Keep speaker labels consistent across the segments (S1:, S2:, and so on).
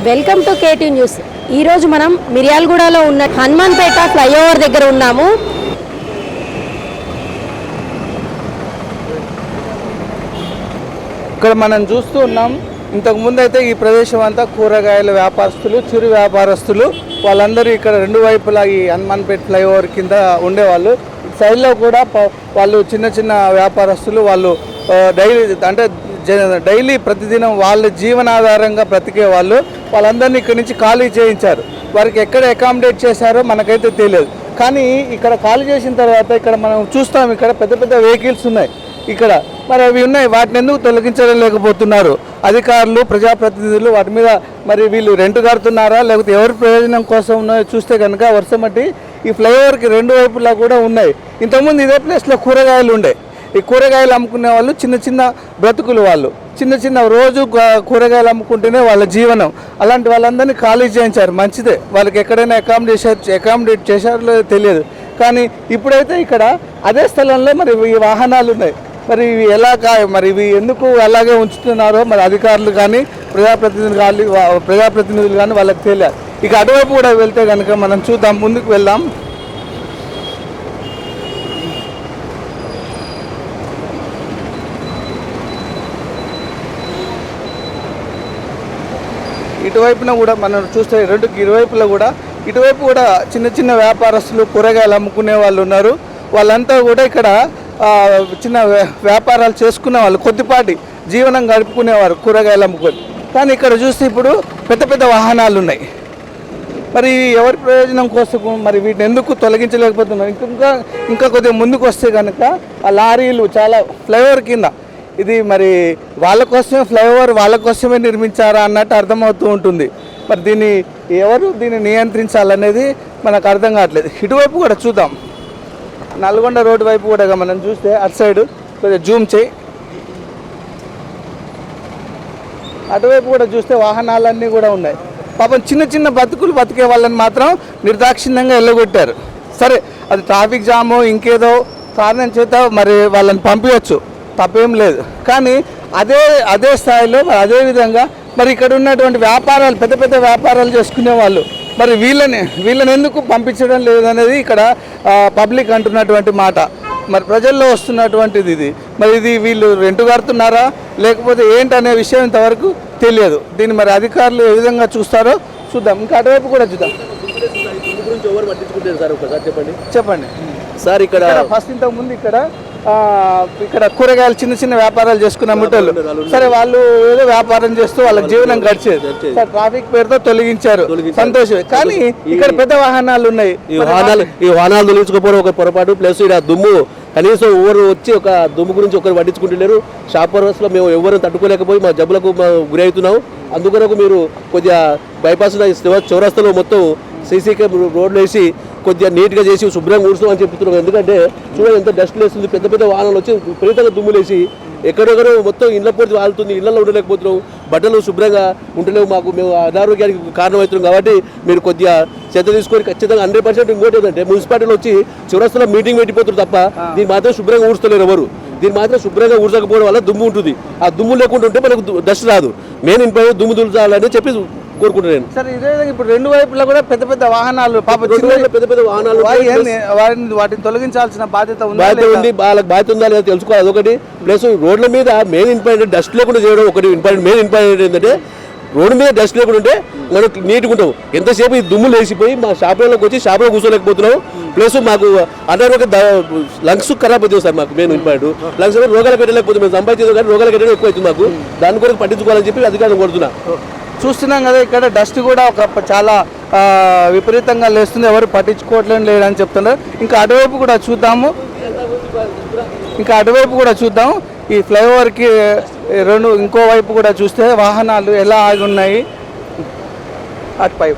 S1: Welcome to KT news. ఈరోజు మనం మిర్యాలగూడలో ఉన్న హనుమాన్పేట ఫ్లైఓవర్ దగ్గర ఉన్నాము.
S2: ఇక్కడ మనం చూస్తూ ఉన్నాం. ఇంతకుముందు అయితే ఈ ప్రదేశం అంతా కూరగాయల వ్యాపారస్తులు, చిరు వ్యాపారస్తులు వాళ్ళందరూ ఇక్కడ రెండు వైపులా ఈ హనుమాన్పేట ఫ్లైఓవర్ కింద ఉండేవాళ్ళు. సైడ్లో కూడా వాళ్ళు చిన్న చిన్న వ్యాపారస్తులు వాళ్ళు డైలీ ప్రతిదినం వాళ్ళ జీవనాధారంగా బ్రతికే వాళ్ళందరినీ ఇక్కడి నుంచి ఖాళీ చేయించారు. వారికి ఎక్కడ అకామిడేట్ చేశారో మనకైతే తెలియదు. కానీ ఇక్కడ ఖాళీ చేసిన తర్వాత ఇక్కడ మనం చూస్తాం, ఇక్కడ పెద్ద పెద్ద వెహికల్స్ ఉన్నాయి ఇక్కడ. మరి అవి ఉన్నాయి, వాటిని ఎందుకు తొలగించడం లేకపోతున్నారు అధికారులు, ప్రజాప్రతినిధులు? వాటి మీద మరి వీళ్ళు రెంట్ కడుతున్నారా లేకపోతే ఎవరి ప్రయోజనం కోసం ఉన్నాయో చూస్తే కనుక వర్షమట్టి ఈ ఫ్లైఓవర్కి రెండు వైపులా కూడా ఉన్నాయి. ఇంతకుముందు ఇదే ప్లేస్లో కూరగాయలు ఉండే. ఈ కూరగాయలు అమ్ముకునే వాళ్ళు చిన్న చిన్న బ్రతుకులు, వాళ్ళు చిన్న చిన్న రోజు కూరగాయలు అమ్ముకుంటేనే వాళ్ళ జీవనం. అలాంటి వాళ్ళందరినీ ఖాళీ చేయించారు, మంచిదే. వాళ్ళకి ఎక్కడైనా అకామిడేట్ చేశారో తెలియదు. కానీ ఇప్పుడైతే ఇక్కడ అదే స్థలంలో మరి ఈ వాహనాలు ఉన్నాయి. మరి ఇవి మరి ఇవి ఎందుకు అలాగే ఉంచుతున్నారో మరి అధికారులు కానీ ప్రజాప్రతినిధులు కానీ వాళ్ళకి తెలియదు. ఇక అటువైపు కూడా వెళ్తే కనుక మనం చూద్దాం, ముందుకు వెళ్దాం. ఇటువైపున కూడా మనం చూస్తే రెండుకి ఇరువైపులో కూడా ఇటువైపు కూడా చిన్న చిన్న వ్యాపారస్తులు, కూరగాయలు అమ్ముకునే వాళ్ళు ఉన్నారు. వాళ్ళంతా కూడా ఇక్కడ చిన్న వ్యాపారాలు చేసుకునే వాళ్ళు, కొద్దిపాటి జీవనం గడుపుకునేవారు కూరగాయలు అమ్ముకొని. కానీ ఇక్కడ చూస్తే ఇప్పుడు పెద్ద పెద్ద వాహనాలు ఉన్నాయి. మరి ఎవరి ప్రయోజనం కోసం మరి వీటిని ఎందుకు తొలగించలేకపోతున్నారు? ఇంకా కొద్దిగా ముందుకు వస్తే కనుక ఆ లారీలు చాలా ఫ్లైఓవర్ కింద, ఇది మరి వాళ్ళ కోసమే ఫ్లైఓవర్, వాళ్ళ కోసమే నిర్మించారా అన్నట్టు అర్థమవుతూ ఉంటుంది. మరి దీన్ని నియంత్రించాలనేది మనకు అర్థం కావట్లేదు. ఇటువైపు కూడా చూద్దాం, నల్గొండ రోడ్డు వైపు కూడా మనం చూస్తే అటు సైడ్ కొద్దిగా జూమ్ చేయి. అటువైపు కూడా చూస్తే వాహనాలన్నీ కూడా ఉన్నాయి. పాపం చిన్న చిన్న బతికే వాళ్ళని మాత్రం నిర్దాక్షిణ్యంగా వెళ్ళగొట్టారు. సరే, అది ట్రాఫిక్ జాము ఇంకేదో కారణం చేత మరి వాళ్ళని పంపించవచ్చు, తప్పేం లేదు. కానీ అదే స్థాయిలో అదే విధంగా మరి ఇక్కడ ఉన్నటువంటి వ్యాపారాలు, పెద్ద పెద్ద వ్యాపారాలు చేసుకునే వాళ్ళు మరి వీళ్ళని ఎందుకు పంపించడం లేదనేది ఇక్కడ పబ్లిక్ అంటున్నటువంటి మాట. మరి ప్రజల్లో వస్తున్నటువంటిది ఇది. మరి ఇది వీళ్ళు రెంట్ కడుతున్నారా లేకపోతే ఏంటనే విషయం ఇంతవరకు తెలియదు. దీన్ని మరి అధికారులు ఏ విధంగా చూస్తారో చూద్దాం. ఇంకా అటువైపు కూడా చూద్దాం. చెప్పండి
S3: సార్. ఇక్కడ
S2: ఫస్ట్ ఇంతకుముందు ఇక్కడ కూరగాయలు చిన్న చిన్న వ్యాపారాలు చేసుకున్న ముట్టలు, సరే వాళ్ళు ఏదో వ్యాపారం చేస్తూ వాళ్ళకి జీవనం గడిచేది. ట్రాఫిక్ పేరుతో తొలగించారు, సంతోషమే. కానీ ఇక్కడ పెద్ద వాహనాలు ఉన్నాయి.
S3: ఈ వాహనాలు తొలగించుకోకపోవడం ఒక పొరపాటు. ప్లస్ ఇక్కడ దుమ్ము కనీసం ఎవరు వచ్చి ఒక దుమ్ము గురించి ఒకరు పట్టించుకుంటున్నారు. షాపర్స్లో మేము ఎవరు తట్టుకోలేకపోయి మా జబ్బులకు గురి అవుతున్నాం. అందుకొరకు మీరు కొద్దిగా బైపాస్ చౌరస్తాలో మొత్తం సీసీ రోడ్లు వేసి కొద్దిగా నీట్గా చేసి శుభ్రంగా ఊడ్చామని చెప్తున్నాం. ఎందుకంటే చూడండి ఎంత డస్ట్ వేస్తుంది, పెద్ద పెద్ద వాహనాలు వచ్చి విపరీతంగా దుమ్ములేసి ఎక్కడెక్కడో మొత్తం ఇళ్ళ పోటీ వాళ్తుంది. ఇళ్లలో ఉండలేకపోతున్నాం, బట్టలు శుభ్రంగా ఉంటలేవు. మేము అనారోగ్యానికి కారణమవుతున్నాం. కాబట్టి మీరు కొద్దిగా శ్రద్ధ తీసుకొని ఖచ్చితంగా 100%. ఇంకోటి ఏంటంటే మున్సిపాలిటీలో వచ్చి చివరస్తులో మీటింగ్ పెట్టిపోతున్నారు తప్ప దీన్ని మాత్రం శుభ్రంగా ఊడ్చలేరు ఎవరు. దీన్ని మాత్రం శుభ్రంగా ఊడ్చకపోవడం వల్ల దుమ్ము ఉంటుంది. ఆ దుమ్ము లేకుండా ఉంటే మనకు డస్ట్ రాదు. మెయిన్ ఇంపై దుమ్ము దులుచాలని చెప్పి కోరుకుంటున్నాను.
S2: సరే, ఇదే విధంగా ఇప్పుడు రెండు వైపులా కూడా పెద్ద పెద్ద వాహనాలు,
S3: పెద్ద పెద్ద వాహనాలు
S2: వాటిని తొలగించాల్సిన బాధ్యత ఉంది.
S3: వాళ్ళకి బాధ్యత ఉందా లేదా తెలుసుకోవాలి, అదొకటి. ప్లస్ రోడ్ల మీద మెయిన్ ఇంపార్టెంట్ డస్ట్ లేకుండా చేయడం ఒకటి మెయిన్ ఇంపార్టెంట్. ఏంటంటే రోడ్డు మీద డస్ట్ లేకుండా ఉంటే మనం నీట్గా ఉంటాం. ఎంతసేపు ఈ దుమ్ములు వేసిపోయి మా షాపులోకి వచ్చి షాపులో కూర్చోలేకపోతున్నాం. ప్లస్ మాకు అనారోగ్య లంగ్స్ ఖరాబ్ అవుతుంది సార్. మాకు మెయిన్ ఇంపార్టెంట్ లంగ్స్ రోగాలు పెట్టలేకపోతుంది. మేము సంపాదించేది కానీ రోగాలు పెట్టడం ఎక్కువ అవుతుంది మాకు. దాని కొరకు పట్టించుకోవాలని చెప్పి అధికారులు కోరుతున్నా.
S2: చూస్తున్నాం కదా, ఇక్కడ డస్ట్ కూడా చాలా విపరీతంగా లేస్తుంది, ఎవరు పట్టించుకోవట్లేదు లేదని చెప్తున్నారు. ఇంకా అటువైపు కూడా చూద్దాం. ఈ ఫ్లైఓవర్కి ఇంకో వైపు కూడా చూస్తే వాహనాలు ఎలా ఆగి ఉన్నాయి. అటుపై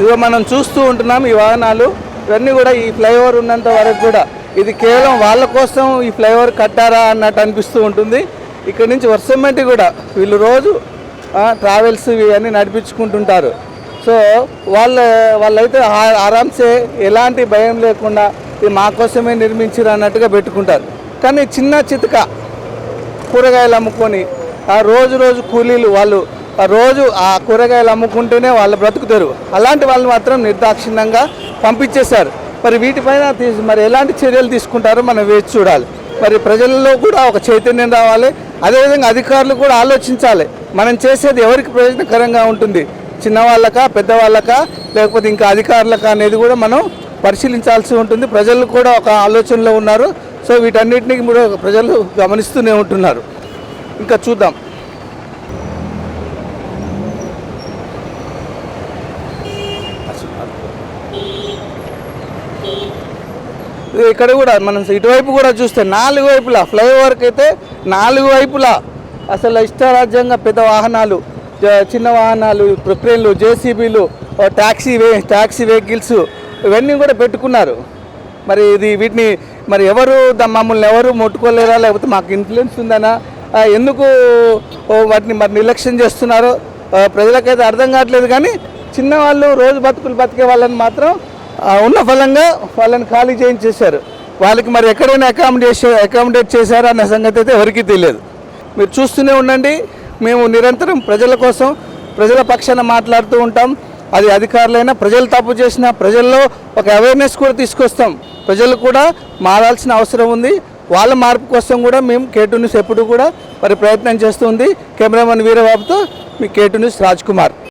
S2: ఇదిగో మనం చూస్తూ ఉంటున్నాం. ఈ వాహనాలు ఇవన్నీ కూడా ఈ ఫ్లైఓవర్ ఉన్నంత వరకు కూడా ఇది కేవలం వాళ్ళ కోసం ఈ ఫ్లైఓవర్ కట్టారా అన్నట్టు అనిపిస్తూ ఉంటుంది. ఇక్కడ నుంచి వర్షం బట్టి కూడా వీళ్ళు రోజు ట్రావెల్స్ ఇవన్నీ నడిపించుకుంటుంటారు. సో వాళ్ళైతే ఆరామ్సే ఎలాంటి భయం లేకుండా ఇది మా కోసమే నిర్మించారు అన్నట్టుగా పెట్టుకుంటారు. కానీ చిన్న చితక కూరగాయలు అమ్ముకొని ఆ రోజు కూలీలు వాళ్ళు ఆ రోజు ఆ కూరగాయలు అమ్ముకుంటూనే వాళ్ళు బ్రతుకుతారు. అలాంటి వాళ్ళు మాత్రం నిర్దాక్షిణ్యంగా పంపించేశారు. మరి వీటిపైన మరి ఎలాంటి చర్యలు తీసుకుంటారో మనం వేచి చూడాలి. మరి ప్రజల్లో కూడా ఒక చైతన్యం రావాలి. అదేవిధంగా అధికారులు కూడా ఆలోచించాలి, మనం చేసేది ఎవరికి ప్రయోజనకరంగా ఉంటుంది, చిన్నవాళ్ళకా పెద్దవాళ్ళకా లేకపోతే ఇంకా అధికారులకా అనేది కూడా మనం పరిశీలించాల్సి ఉంటుంది. ప్రజలు కూడా ఒక ఆలోచనలో ఉన్నారు. సో వీటన్నిటినీ కూడా ప్రజలు గమనిస్తూనే ఉంటున్నారు. ఇంకా చూద్దాం. ఇక్కడ కూడా మనం ఇటువైపు కూడా చూస్తే 4 వైపులా ఫ్లైఓవర్కి అయితే 4 వైపులా అసలు ఇష్టారాజ్యంగా పెద్ద వాహనాలు, చిన్న వాహనాలు, క్రేన్లు, జేసీబీలు, ట్యాక్సీ వెహికల్స్ ఇవన్నీ కూడా పెట్టుకున్నారు. మరి వీటిని మరి మమ్మల్ని ఎవరు ముట్టుకోలేరా, లేకపోతే మాకు ఇన్ఫ్లుయెన్స్ ఉందనా, ఎందుకు వాటిని మరి నిర్లక్ష్యం చేస్తున్నారో ప్రజలకైతే అర్థం కావట్లేదు. కానీ చిన్నవాళ్ళు రోజు బతుకులు బతికే వాళ్ళని మాత్రం ఉన్న ఫలంగా వాళ్ళని ఖాళీ చేయించేశారు. వాళ్ళకి మరి ఎక్కడైనా అకామిడేట్ చేశారా అన్న సంగతి అయితే ఎవరికీ తెలియదు. మీరు చూస్తూనే ఉండండి. మేము నిరంతరం ప్రజల కోసం, ప్రజల పక్షాన మాట్లాడుతూ ఉంటాం. అది అధికారులైనా, ప్రజలు తప్పు చేసినా ప్రజల్లో ఒక అవేర్నెస్ కూడా తీసుకొస్తాం. ప్రజలు కూడా మారాల్సిన అవసరం ఉంది. వాళ్ళ మార్పు కోసం కూడా మేము K2 న్యూస్ ఎప్పుడు కూడా మరి ప్రయత్నం చేస్తుంది. కెమెరామెన్ వీరబాబుతో మీ K2 న్యూస్ రాజ్ కుమార్.